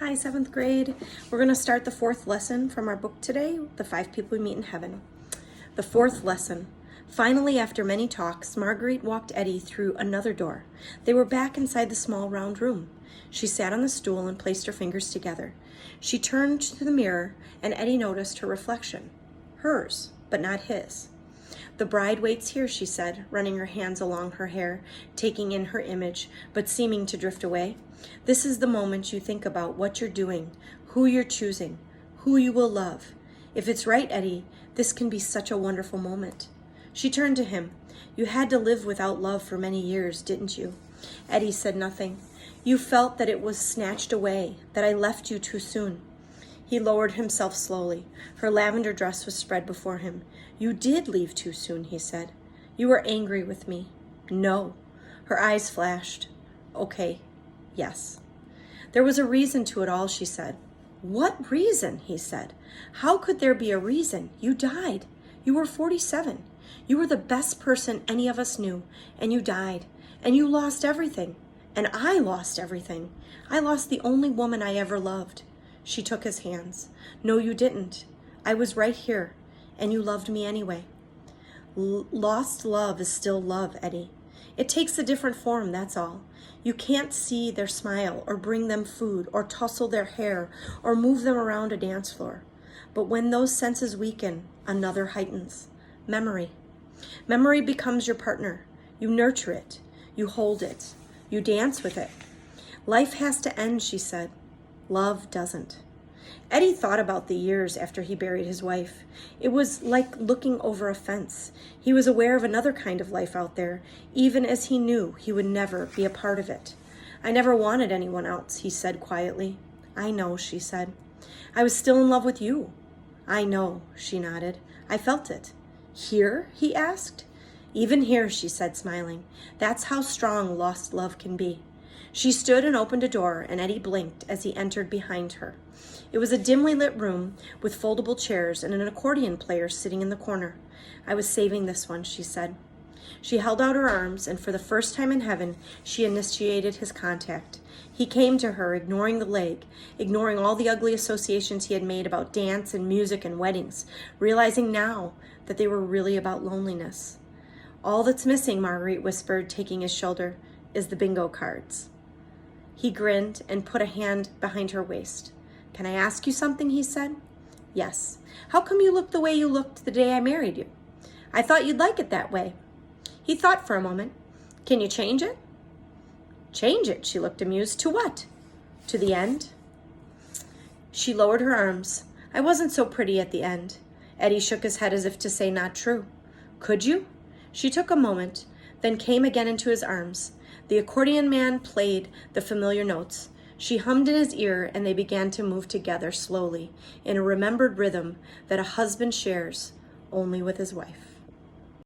Hi, 7th grade. We're going to start the 4th lesson from our book today, The 5 People We Meet in Heaven. The 4th lesson. Finally, after many talks, Marguerite walked Eddie through another door. They were back inside the small round room. She sat on the stool and placed her fingers together. She turned to the mirror, and Eddie noticed her reflection. Hers, but not his. The bride waits here, she said, running her hands along her hair, taking in her image, but seeming to drift away. This is the moment you think about what you're doing, who you're choosing, who you will love. If it's right, Eddie, this can be such a wonderful moment. She turned to him. You had to live without love for many years, didn't you? Eddie said nothing. You felt that it was snatched away, that I left you too soon. He lowered himself slowly. Her lavender dress was spread before him. You did leave too soon, he said. You were angry with me. No. Her eyes flashed. Okay. Yes. There was a reason to it all, she said. What reason? He said. How could there be a reason? You died. You were 47. You were the best person any of us knew, and you died. And you lost everything. And I lost everything. I lost the only woman I ever loved. She took his hands. No, you didn't. I was right here, and you loved me anyway. Lost love is still love, Eddie. It takes a different form, that's all. You can't see their smile or bring them food or tussle their hair or move them around a dance floor. But when those senses weaken, another heightens. Memory. Memory becomes your partner. You nurture it. You hold it. You dance with it. Life has to end, she said. Love doesn't. Eddie thought about the years after he buried his wife. It was like looking over a fence. He was aware of another kind of life out there, even as he knew he would never be a part of it. I never wanted anyone else, he said quietly. I know, she said. I was still in love with you. I know, she nodded. I felt it. Here? He asked. Even here, she said, smiling. That's how strong lost love can be. She stood and opened a door, and Eddie blinked as he entered behind her. It was a dimly lit room with foldable chairs and an accordion player sitting in the corner. I was saving this one, she said. She held out her arms, and for the first time in heaven, she initiated his contact. He came to her, ignoring the leg, ignoring all the ugly associations he had made about dance and music and weddings, realizing now that they were really about loneliness. All that's missing, Marguerite whispered, taking his shoulder, is the bingo cards. He grinned and put a hand behind her waist. Can I ask you something, he said. Yes. How come you look the way you looked the day I married you? I thought you'd like it that way. He thought for a moment. Can you change it? Change it, she looked amused. To what? To the end? She lowered her arms. I wasn't so pretty at the end. Eddie shook his head as if to say not true. Could you? She took a moment, then came again into his arms. The accordion man played the familiar notes. She hummed in his ear, and they began to move together slowly in a remembered rhythm that a husband shares only with his wife.